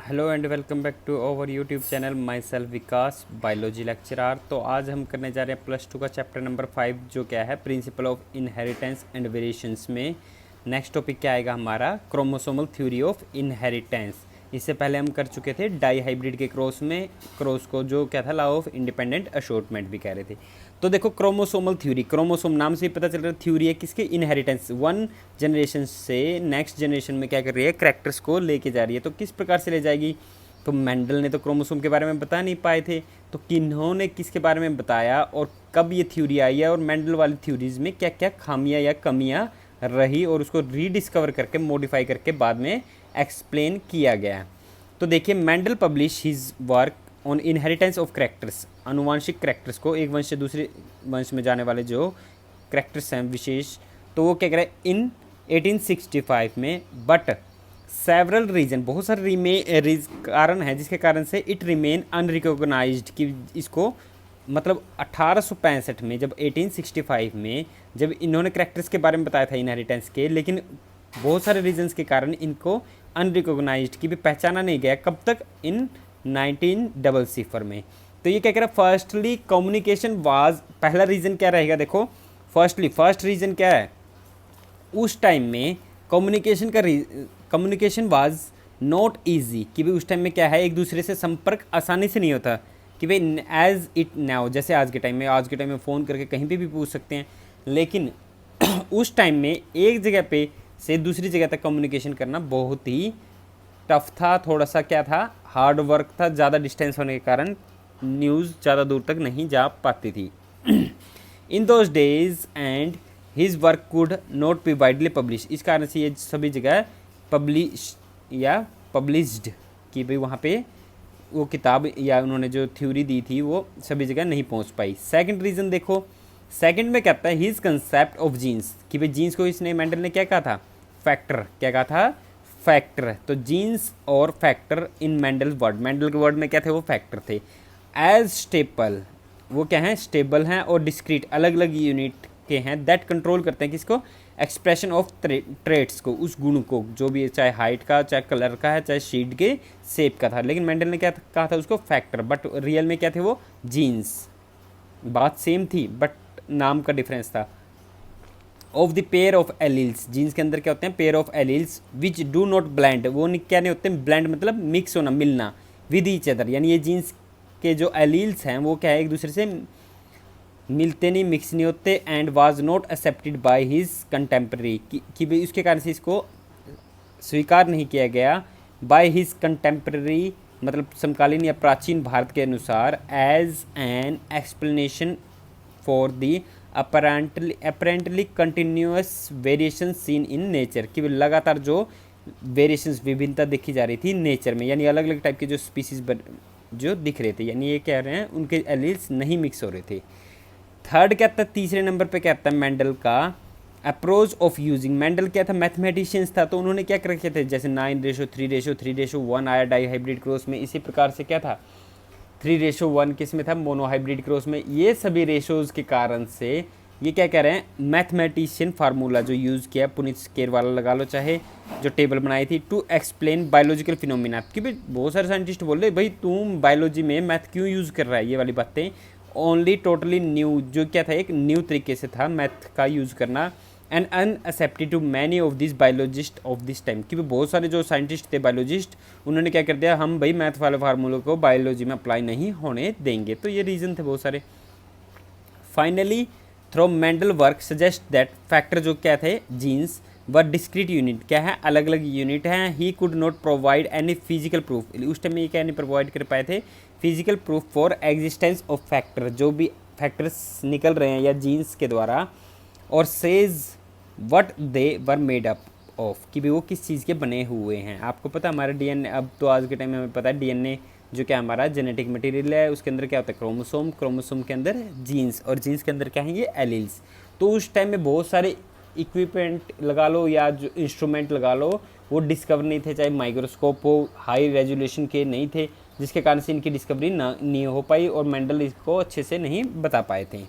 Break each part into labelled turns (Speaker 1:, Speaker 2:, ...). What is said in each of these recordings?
Speaker 1: Hello and welcome back to our YouTube channel myself Vikas biology lecturer. तो आज हम करने जा रहे हैं +2 का चैप्टर नंबर 5 जो क्या है principle of inheritance and variations में नेक्स्ट टॉपिक क्या आएगा हमारा क्रोमोसोमल थ्योरी ऑफ इनहेरिटेंस। इससे पहले हम कर चुके थे डाई हाइब्रिड के क्रॉस को जो क्या था लॉ ऑफ इंडिपेंडेंट अशॉर्टमेंट भी कह रहे थे। तो देखो क्रोमोसोमल थ्योरी, क्रोमोसोम नाम से ही पता चल रहा है थ्योरी है किसके, इनहेरिटेंस। वन जनरेशन से नेक्स्ट जनरेशन में क्या कर रही है, कैरेक्टर्स को लेके जा रही है। तो किस प्रकार से ले जाएगी, तो मेंडल ने तो क्रोमोसोम के बारे में बता नहीं पाए थे, तो किन्होंने किसके बारे में बताया और कब ये थ्योरी आई है और मेंडल वाली थ्योरीज में क्या क्या खामियां या कमियां रही और उसको रीडिस्कवर करके मॉडिफाई करके बाद में एक्सप्लेन किया गया। तो देखिए Mendel publish his work on inheritance of characters, अनुवांशिक करेक्टर्स को एक वंश से दूसरे वंश में जाने वाले जो करेक्टर्स हैं विशेष, तो वो क्या कह रहे हैं इन 1865 में। बट सेवरल रीजन, बहुत सारे कारण हैं जिसके कारण से इट रिमेन अनरिकॉग्नाइज्ड, कि इसको मतलब 1865 में जब 1865 में जब इन्होंने करेक्टर्स के बारे में बताया था इनहेरिटेंस के, लेकिन बहुत सारे रीजन्स के कारण इनको अनरिकॉग्नाइज्ड की भी पहचाना नहीं गया। कब तक, इन 1900 में। तो ये क्या कह रहा है, फर्स्टली कम्युनिकेशन वाज, पहला रीजन क्या रहेगा देखो, फर्स्ट रीजन क्या है, उस टाइम में कम्युनिकेशन वाज नॉट ईजी, कि भाई उस टाइम में क्या है एक दूसरे से संपर्क आसानी से नहीं होता, कि भाई एज इट नाउ, जैसे आज के टाइम में फ़ोन करके कहीं पे भी पूछ सकते हैं, लेकिन उस टाइम में एक जगह पे से दूसरी जगह तक कम्युनिकेशन करना बहुत ही टफ था, थोड़ा सा क्या था, हार्ड वर्क था, ज़्यादा डिस्टेंस होने के कारण न्यूज़ ज़्यादा दूर तक नहीं जा पाती थी। In those days and his work could not be widely publish, इस कारण से ये सभी जगह पब्लिश या पब्लिश्ड, कि भाई वहाँ पे वो किताब या उन्होंने जो थ्योरी दी थी वो सभी जगह नहीं पहुँच पाई। सेकंड रीज़न देखो, सेकंड में कहता है हिज कंसेप्ट ऑफ जीन्स, कि भाई जीन्स को इसने मेंडल ने क्या कहा था, फैक्टर, क्या कहा था, फैक्टर। तो जीन्स और फैक्टर इन मेंडल के वर्ड में क्या थे, वो फैक्टर थे। एज स्टेबल, वो क्या हैं, स्टेबल हैं और डिस्क्रीट, अलग अलग यूनिट के हैं, दैट कंट्रोल करते हैं किसको, एक्सप्रेशन ऑफ ट्रेट्स को, उस गुण को, जो भी चाहे हाइट का, चाहे कलर का है, चाहे शीट के शेप का था। लेकिन मेंडल ने क्या कहा था उसको, फैक्टर, बट रियल में क्या थे वो, जीन्स। बात सेम थी बट नाम का डिफरेंस था। Of the pair of alleles, genes के अंदर क्या होते हैं, pair of alleles which do not blend, वो क्या नहीं होते, ब्लेंड मतलब मिक्स होना, मिलना, विद ईच अदर, यानी ये जीन्स के जो एलील्स हैं वो क्या है एक दूसरे से मिलते नहीं, मिक्स नहीं होते। And was not accepted by his contemporary, कि भाई उसके कारण से इसको स्वीकार नहीं किया गया बाय हिज कंटेम्प्रेरी, मतलब समकालीन या प्राचीन भारत के अनुसार, as an explanation for the apparently continuous variation seen in nature, कि लगातार जो वेरिएशंस, विभिन्नता देखी जा रही थी नेचर में, यानी अलग अलग टाइप के जो स्पीसीज जो दिख रहे थे, यानी ये कह रहे हैं उनके एलील्स नहीं मिक्स हो रहे थे। थर्ड क्या था, तीसरे नंबर पे क्या था मेंडल का अप्रोच ऑफ यूजिंग, मेंडल क्या था, मैथमेटिशियंस था, तो उन्होंने क्या कर रखे थे, जैसे 9:3:3:1 आया डाई हाइब्रिड क्रॉस में, इसी प्रकार से क्या था 3:1 किस में था, मोनो हाइब्रिड क्रॉस में। ये सभी रेशोज़ के कारण से ये क्या कह रहे हैं, मैथमेटिशियन फार्मूला जो यूज़ किया, पुनित स्केयर वाला लगा लो, चाहे जो टेबल बनाई थी, टू एक्सप्लेन बायोलॉजिकल फिनोमिना, कि भाई बहुत सारे साइंटिस्ट बोल रहे भाई तुम बायोलॉजी में मैथ क्यों यूज़ कर रहा है, ये वाली बातें ओनली टोटली न्यू, जो क्या था एक न्यू तरीके से था मैथ का यूज़ करना, and unaccepted to many of this biologist of this time, कि बहुत सारे जो साइंटिस्ट थे बायोलॉजिस्ट, उन्होंने क्या कर दिया, हम भाई मैथ वाले फार्मूलों को बायोलॉजी में अप्लाई नहीं होने देंगे। तो ये रीज़न थे बहुत सारे। Finally through Mendel work suggest that factor जो क्या थे, जीन्स व डिस्क्रीट यूनिट, क्या है अलग अलग यूनिट हैं। He could not provide any physical proof, उस टाइम में ये क्या नहीं प्रोवाइड कर पाए थे physical proof for existence of factor, जो भी फैक्टर्स निकल रहे हैं या जीन्स के द्वारा, और says what they were made up of, कि भी वो किस चीज़ के बने हुए हैं। आपको पता हमारा डीएनए, अब तो आज के टाइम में हमें पता है डीएनए जो क्या हमारा जेनेटिक मटेरियल है, उसके अंदर क्या होता है, क्रोमोसोम के अंदर जीन्स, और जीन्स के अंदर क्या है ये एलील्स। तो उस टाइम में बहुत सारे इक्विपमेंट लगा लो या जो इंस्ट्रूमेंट लगा लो वो डिस्कवर नहीं थे, चाहे माइक्रोस्कोप हो, हाई रेजोल्यूशन के नहीं थे, जिसके कारण से इनकी डिस्कवरी नहीं हो पाई और मेंडल इसको अच्छे से नहीं बता पाए थे।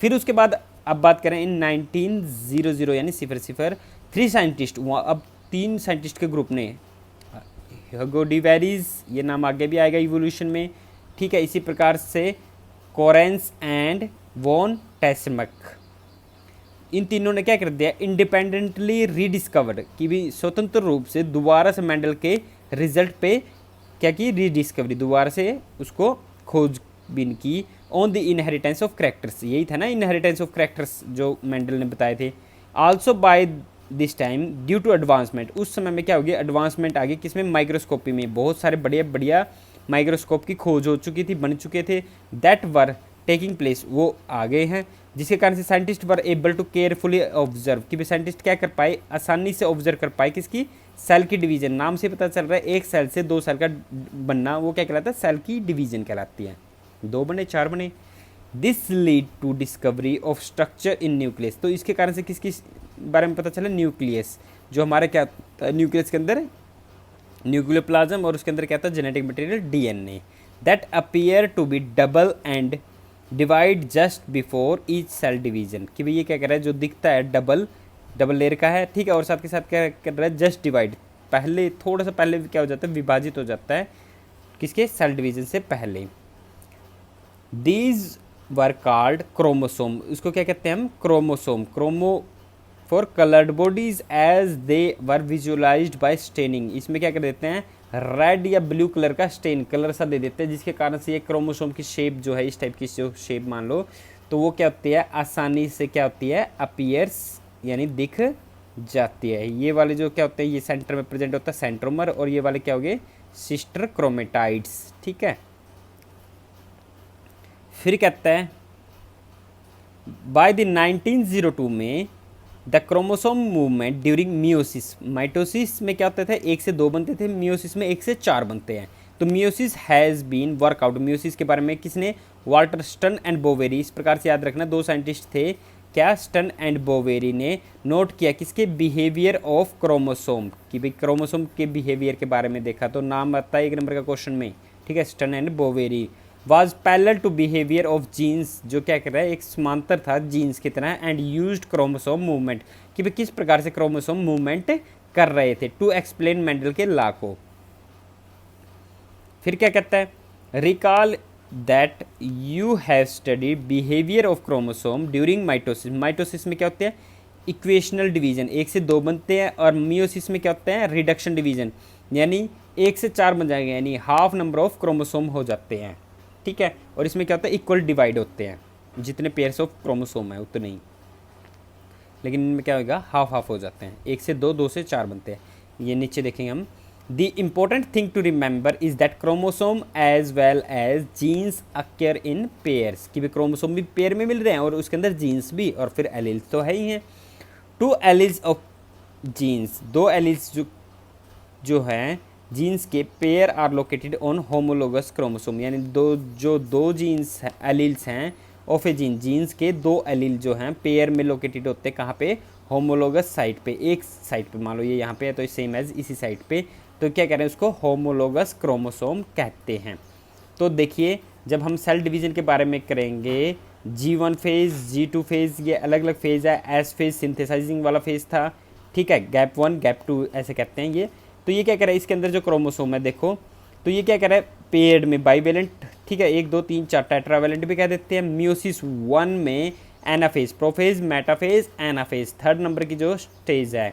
Speaker 1: फिर उसके बाद अब बात करें इन 1900 यानी 00 3 साइंटिस्ट, अब 3 साइंटिस्ट के ग्रुप ने ह्यूगो डिवेरीज, ये नाम आगे भी आएगा इवोल्यूशन में, ठीक है। इसी प्रकार से कोरेंस एंड वॉन टेस्मक, इन तीनों ने क्या कर दिया, इंडिपेंडेंटली रीडिस्कवर्ड, कि भी स्वतंत्र रूप से दोबारा से मेंडल के रिजल्ट पे क्या की, रीडिस्कवरी, दोबारा से उसको खोजबीन की, on the inheritance of characters, यही था ना इनहेरिटेंस ऑफ कैरेक्टर्स जो मेंडल ने बताए थे। Also by this time due to advancement, उस समय में क्या हो गया, एडवांसमेंट आ गई किसमें, माइक्रोस्कोपी में, बहुत सारे बढ़िया बढ़िया माइक्रोस्कोप की खोज हो चुकी थी, बन चुके थे, दैट वर टेकिंग प्लेस, वो आ गए हैं, जिसके कारण से scientist were able to carefully observe, कि भी साइंटिस्ट क्या कर पाए, आसानी से ऑब्जर्व कर पाए किसकी, सेल की डिवीजन, नाम से पता चल रहा है एक सेल से दो सेल का बनना, वो क्या कहलाता है, सेल की डिवीजन कहलाती है, दो बने चार बने। This lead to discovery of structure in nucleus, तो इसके कारण से किसकी बारे में पता चला, न्यूक्लियस, जो हमारा क्या था, न्यूक्लियस के अंदर न्यूक्लियोप्लाज्म और उसके अंदर क्या था, genetic material DNA, that appear to be double and divide just before each cell division, कि भाई ये क्या कर रहा है, जो दिखता है डबल लेयर का है, ठीक है, और साथ के साथ क्या कर रहा है, जस्ट डिवाइड, पहले थोड़ा सा पहले क्या हो जाता है, विभाजित हो जाता है, किसके, सेल डिवीजन से पहले। दीज वर कॉल्ड क्रोमोसोम, उसको क्या कहते हैं हम, chromosome, chromo for coloured bodies as they were visualised by staining, इसमें क्या कर देते हैं, रेड या ब्लू कलर का स्टेन कलर सा दे देते हैं, जिसके कारण से ये क्रोमोसोम की शेप जो है, इस टाइप की जो शेप मान लो, तो वो क्या होती है, आसानी से क्या होती है, अपीयर्स, यानी दिख जाती है। ये वाले जो क्या होते हैं, ये सेंटर में प्रेजेंट होता है सेंट्रोमर, और ये वाले क्या हो गए, सिस्टर क्रोमेटाइड्स, ठीक है। फिर कहता है बाय द 1902 में the chromosome movement during meiosis, mitosis में क्या होता था, एक से दो बनते थे, मियोसिस में एक से चार बनते हैं, तो meiosis has been workout, meiosis के बारे में किसने, वाल्टर स्टर्न एंड बोवेरी, इस प्रकार से याद रखना, दो साइंटिस्ट थे, क्या, स्टर्न एंड बोवेरी ने नोट किया किसके, बिहेवियर ऑफ क्रोमोसोम, कि भाई क्रोमोसोम के बिहेवियर के बारे में देखा, तो नाम आता है 1 नंबर का क्वेश्चन में, ठीक है, Stern and Boveri. Was parallel to behaviour of genes, जो क्या कर रहा है, एक समांतर था जीन्स की तरह, एंड यूज्ड क्रोमोसोम मूवमेंट, कि वे किस प्रकार से क्रोमोसोम मूवमेंट कर रहे थे, टू एक्सप्लेन मेंडल के लॉ को। फिर क्या कहता है, recall that you have study behaviour of chromosome during mitosis, mitosis में क्या होते हैं, इक्वेशनल डिवीजन, एक से दो बनते हैं, और मियोसिस में क्या होते हैं, रिडक्शन डिवीजन, यानी एक से चार बन जाएंगे, यानी हाफ नंबर ऑफ क्रोमोसोम हो जाते हैं, ठीक है, और इसमें क्या होता है, इक्वल डिवाइड होते हैं, जितने पेयर्स ऑफ क्रोमोसोम है उतने ही, लेकिन इनमें क्या होगा, हाफ हाफ हो जाते हैं, एक से दो, दो से चार बनते हैं। ये नीचे देखेंगे हम, the important thing to remember is that chromosome as well as genes occur in pairs, कि भी क्रोमोसोम भी पेयर में मिल रहे हैं, और उसके अंदर जीन्स भी, और फिर एलील्स तो है ही हैं। टू एलील्स ऑफ जीन्स, दो एलील्स जो हैं जीन्स के, pair are located on homologous chromosome, यानी दो जीन्स एलील्स हैं ऑफ ए जीन, जीन्स के दो एलील जो हैं पेयर में लोकेटेड होते हैं, कहाँ पे, होमोलोगस साइट पे, एक साइट पे, मान लो ये यहाँ पे है तो सेम एज इसी साइट पे, तो क्या कह रहे हैं, उसको होमोलोगस क्रोमोसोम कहते हैं। तो देखिए जब हम सेल डिवीजन के बारे में करेंगे, G1 फेज़, G2 फेज़, ये अलग अलग फेज़ है, एस फेज़ सिंथेसाइजिंग वाला फेज़ था, ठीक है, गैप 1 गैप 2 ऐसे कहते हैं ये। तो ये क्या कह रहा है, इसके अंदर जो क्रोमोसोम है देखो, तो ये क्या कह रहा है, पेयर्ड में बाइवेलेंट, ठीक है, 1 2 3 4 टेट्रावेलेंट भी कह देते हैं। मियोसिस 1 में anaphase, prophase, metaphase, anaphase, third number की जो स्टेज है,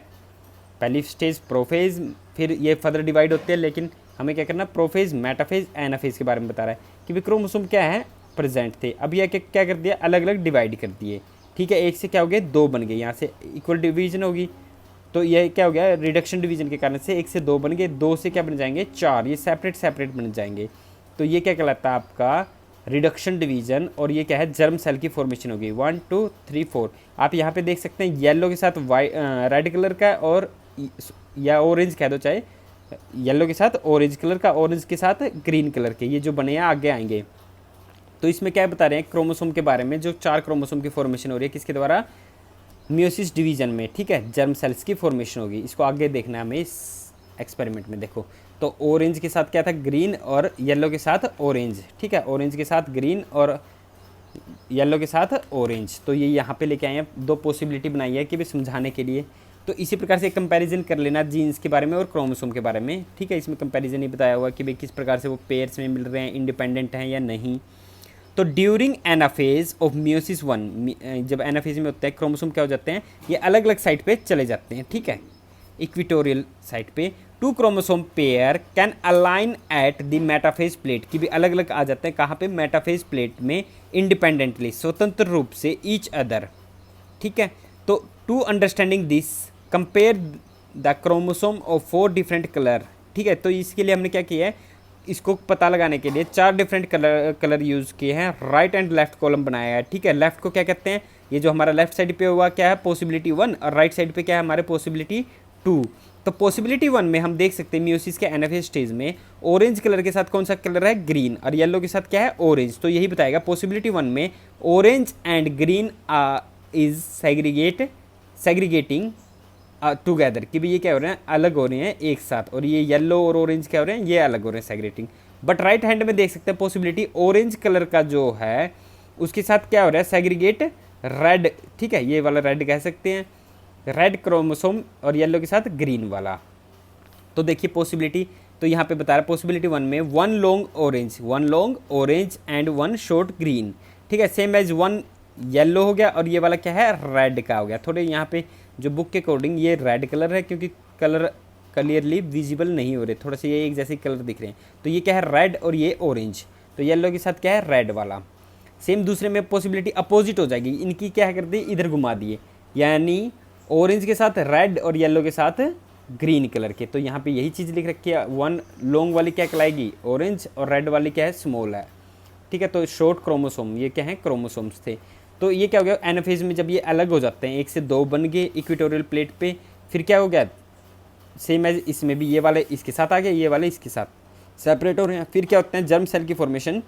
Speaker 1: पहली स्टेज प्रोफेज, फिर ये फर्दर डिवाइड होते हैं, लेकिन हमें क्या करना, प्रोफेज, मेटाफेज, एनाफेज के बारे में बता रहा है कि भी क्रोमोसोम क्या है, प्रेजेंट थे, अब यह क्या कर दिया, अलग अलग डिवाइड कर दिए, ठीक है, एक से क्या हो गया, दो बन गए, यहाँ से इक्वल डिवीजन होगी, तो ये क्या हो गया, रिडक्शन डिवीजन के कारण से एक से दो बन गए, दो से क्या बन जाएंगे, चार, ये सेपरेट बन जाएंगे, तो ये क्या कहलाता है आपका रिडक्शन डिवीजन, और ये क्या है, जर्म सेल की फॉर्मेशन होगी, 1 2 3 4। आप यहाँ पे देख सकते हैं येलो के साथ रेड कलर का, और या ऑरेंज कह दो, चाहे येलो के साथ ऑरेंज कलर का, ऑरेंज के साथ ग्रीन कलर के, ये जो बने हैं आगे आएंगे। तो इसमें क्या बता रहे हैं, क्रोमोसोम के बारे में, जो 4 क्रोमोसोम की फॉर्मेशन हो रही है किसके द्वारा, मियोसिस डिवीजन में, ठीक है, जर्म सेल्स की फॉर्मेशन होगी, इसको आगे देखना है हमें इस एक्सपेरिमेंट में। देखो तो ऑरेंज के साथ क्या था, ग्रीन, और येलो के साथ ऑरेंज, ठीक है, ऑरेंज के साथ ग्रीन और येलो के साथ ऑरेंज, तो ये यहाँ पे लेके आए हैं, दो पॉसिबिलिटी बनाई है कि भी समझाने के लिए। तो इसी प्रकार से कंपैरिजन कर लेना जीन्स के बारे में और क्रोमोसोम के बारे में, ठीक है। इसमें कंपैरिजन ही बताया हुआ कि भाई किस प्रकार से वो पेयर्स में मिल रहे हैं, इंडिपेंडेंट हैं या नहीं। तो ड्यूरिंग एनाफेज ऑफ मियोसिस 1, जब एनाफेज में होता है क्रोमोसोम क्या हो जाते हैं, ये अलग अलग साइड पे चले जाते हैं, ठीक है, इक्विटोरियल साइड पे। Two chromosome pair can align at the metaphase plate, की भी अलग अलग आ जाते हैं कहाँ पे, मेटाफेज प्लेट में, इंडिपेंडेंटली, स्वतंत्र रूप से, ईच अदर, ठीक है। तो to understanding this compare the chromosome of 4 different colour, ठीक है। तो इसके लिए हमने क्या किया है, इसको पता लगाने के लिए 4 डिफरेंट कलर यूज़ किए हैं, राइट एंड लेफ्ट कॉलम बनाया है, ठीक है। लेफ्ट को क्या कहते हैं, ये जो हमारा लेफ्ट साइड पे हुआ क्या है, पॉसिबिलिटी 1, और राइट साइड पे क्या है हमारे, पॉसिबिलिटी 2। तो पॉसिबिलिटी 1 में हम देख सकते हैं मियोसिस के एनाफेज स्टेज में ऑरेंज कलर के साथ कौन सा कलर है, ग्रीन, और येलो के साथ क्या है, ऑरेंज। तो यही बताएगा पॉसिबिलिटी 1 में orange and green is segregating together, कि भी ये क्या हो रहे हैं, अलग हो रहे हैं एक साथ, और ये येलो और ऑरेंज क्या हो रहे हैं, ये अलग हो रहे हैं, सेग्रीगेटिंग। बट राइट हैंड में देख सकते हैं पॉसिबिलिटी ऑरेंज कलर का जो है उसके साथ क्या हो रहा है, सेग्रीगेट रेड, ठीक है, ये वाला रेड कह सकते हैं, रेड क्रोमोसोम, और येलो के साथ ग्रीन वाला। तो देखिए पॉसिबिलिटी, तो यहाँ पे बता रहा है पॉसिबिलिटी 1 में 1 long orange and 1 short green, ठीक है। सेम एज 1 येलो हो गया, और ये वाला क्या है, रेड का हो गया। थोड़े यहाँ पे जो बुक के अकॉर्डिंग ये रेड कलर है, क्योंकि कलर क्लियरली विजिबल नहीं हो रहे, थोड़ा सा ये एक जैसे कलर दिख रहे हैं। तो ये क्या है, रेड, और ये ऑरेंज। तो येलो के साथ क्या है, रेड वाला। सेम दूसरे में पॉसिबिलिटी अपोजिट हो जाएगी, इनकी क्या कर दी, इधर घुमा दिए, यानी ऑरेंज के साथ रेड और येलो के साथ ग्रीन कलर के। तो यहाँ पे यही चीज़ लिख रखी है, 1 लॉन्ग वाली क्या कहलाएगी, ऑरेंज, और रेड वाली क्या है, स्मॉल है, ठीक है। तो शॉर्ट क्रोमोसोम, ये क्या है, क्रोमोसोम्स थे। तो ये क्या हो गया, एनाफेज में जब ये अलग हो जाते हैं, 1 से 2 बन गए इक्वेटोरियल प्लेट पे, फिर क्या हो गया, सेम एज इसमें भी ये वाले इसके साथ आ गए, ये वाले इसके साथ सेपरेट हो रहे हैं। फिर क्या होते हैं, जर्म सेल की फॉर्मेशन,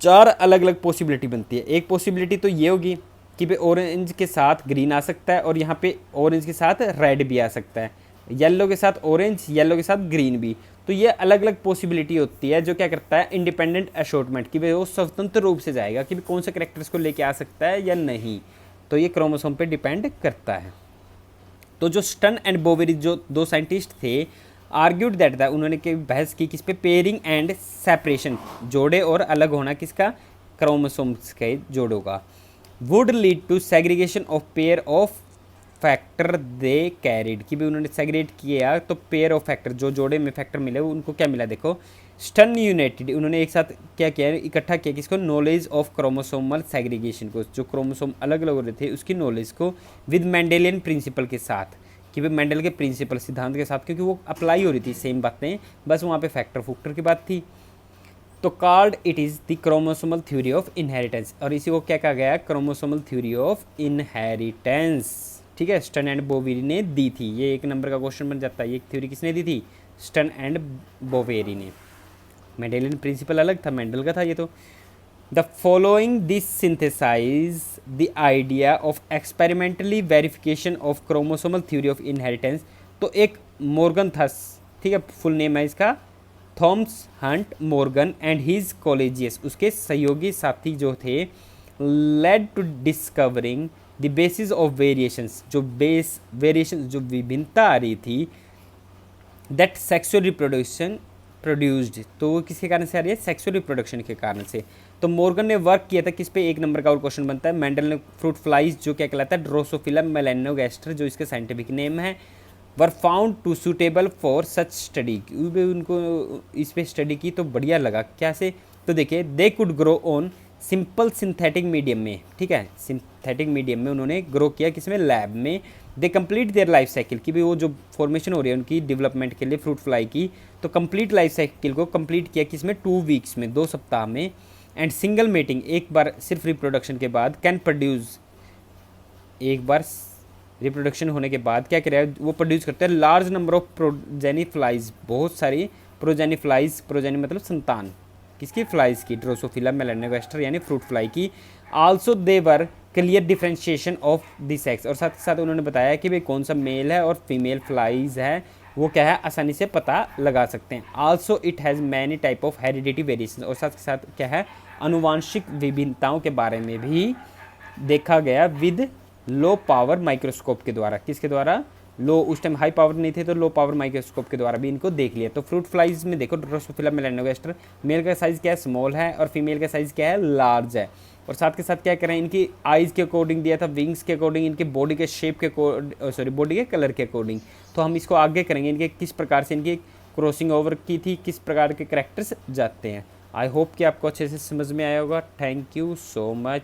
Speaker 1: 4 अलग अलग पॉसिबिलिटी बनती है। एक पॉसिबिलिटी तो ये होगी कि भाई ऑरेंज के साथ ग्रीन आ सकता है, और यहाँ पे ऑरेंज के साथ रेड भी आ सकता है, येलो के साथ ऑरेंज, येलो के साथ ग्रीन भी। तो ये अलग अलग पॉसिबिलिटी होती है, जो क्या करता है, इंडिपेंडेंट अशॉर्टमेंट, कि भाई वो स्वतंत्र रूप से जाएगा कि भाई कौन से करेक्टर्स को लेके आ सकता है या नहीं। तो ये क्रोमोसोम पे डिपेंड करता है। तो जो स्टन एंड बोवेरी, जो 2 साइंटिस्ट थे, आर्ग्यूड दैट द, उन्होंने की बहस की किस पे, पेयरिंग एंड सेपरेशन, जोड़े और अलग होना किसका, क्रोमोसोम्स के जोड़ों का, would lead to segregation of pair of factor they carried, कि भी उन्होंने सेग्रेट किया तो पेयर ऑफ फैक्टर, जो जोड़े में फैक्टर मिले उनको क्या मिला, देखो स्टन यूनाइटेड, उन्होंने एक साथ क्या किया, इकट्ठा किया किसको, नॉलेज ऑफ क्रोमोसोमल सेग्रीगेशन को, जो क्रोमोसोम अलग अलग हो रहे थे उसकी नॉलेज को, विद मेंडेलियन प्रिंसिपल के साथ, कि भाई मेंडल के प्रिंसिपल सिद्धांत के साथ, क्योंकि वो अप्लाई हो रही थी सेम बातें, बस वहाँ पे फैक्टर फूक्टर की बात थी। तो called it is the chromosomal theory of inheritance, और इसी को क्या कहा गया, क्रोमोसोमल थ्योरी ऑफ इनहेरिटेंस, ठीक है। स्टन एंड बोवेरी ने दी थी, ये 1 नंबर का क्वेश्चन बन जाता है। ये थ्योरी किसने दी थी, स्टन एंड बोवेरी ने। मेंडेलियन प्रिंसिपल अलग था, मेंडल का था ये। तो the following this synthesise the idea of experimentally verification of chromosomal theory of inheritance. तो एक मॉर्गन था, ठीक है, फुल नेम है इसका, Thomas Hunt Morgan and his colleagues, उसके सहयोगी साथी जो थे, led to discovering the basis of variations, जो बेस वेरिएशन, जो विभिन्नता आ रही थी, दैट सेक्सुअल रिप्रोडक्शन प्रोड्यूस्ड, तो वो किसके कारण से आ रही है, सेक्सुअल रिप्रोडक्शन के कारण से। तो मॉर्गन ने वर्क किया था किस पे, 1 नंबर का और क्वेश्चन बनता है। मेंडल ने फ्रूट फ्लाइज, जो क्या कहलाता है, ड्रोसोफिला मेलानोगैस्टर, जो इसका साइंटिफिक नेम है, were found to suitable for such study, उनको इस पर स्टडी की तो बढ़िया लगा, क्या से, तो देखिए they could grow on simple synthetic medium में, ठीक है, सिंथेटिक मीडियम में उन्होंने ग्रो किया, किसमें, लैब में। They complete their life cycle, कि भी वो जो फॉर्मेशन हो रही है उनकी डेवलपमेंट के लिए फ्रूट फ्लाई की, तो कंप्लीट लाइफ साइकिल को कंप्लीट किया किसमें, 2 वीक्स में, 2 सप्ताह में। एंड सिंगल मेटिंग, एक बार सिर्फ रिप्रोडक्शन के बाद, कैन प्रोड्यूस, एक बार रिप्रोडक्शन होने के बाद क्या करेगा, वो प्रोड्यूस करते हैं large number of progeny flies, बहुत सारी प्रोजेनी फ्लाइज, प्रोजेनी मतलब संतान, किसकी, फ्लाइज की, ड्रोसोफिला मेलानोगैस्टर यानी फ्रूट फ्लाई की। Also they were clear differentiation of the sex, और साथ ही साथ उन्होंने बताया कि भाई कौन सा मेल है और फीमेल फ्लाइज है, वो क्या है, आसानी से पता लगा सकते हैं। Also it has many type of heredity variation, और साथ ही साथ क्या है, अनुवांशिक विभिन्नताओं के बारे में भी देखा गया, विद लो पावर माइक्रोस्कोप के द्वारा, किसके द्वारा, लो उस टाइम हाई पावर नहीं थे तो लो पावर माइक्रोस्कोप के द्वारा भी इनको देख लिया। तो फ्रूट फ्लाइज में देखो ड्रोसोफिला मेलानोगास्टर, मेल का साइज़ क्या है, स्मॉल है, और फीमेल का साइज़ क्या है, लार्ज है। और साथ के साथ क्या करें, इनकी आइज़ के अकॉर्डिंग दिया था, विंग्स के अकॉर्डिंग, इनके बॉडी के शेप के सॉरी बॉडी के कलर के अकॉर्डिंग। तो हम इसको आगे करेंगे, इनके किस प्रकार से इनकी क्रॉसिंग ओवर की थी, किस प्रकार के करेक्टर्स जाते हैं। आई होप कि आपको अच्छे से समझ में आया होगा। Thank you so much.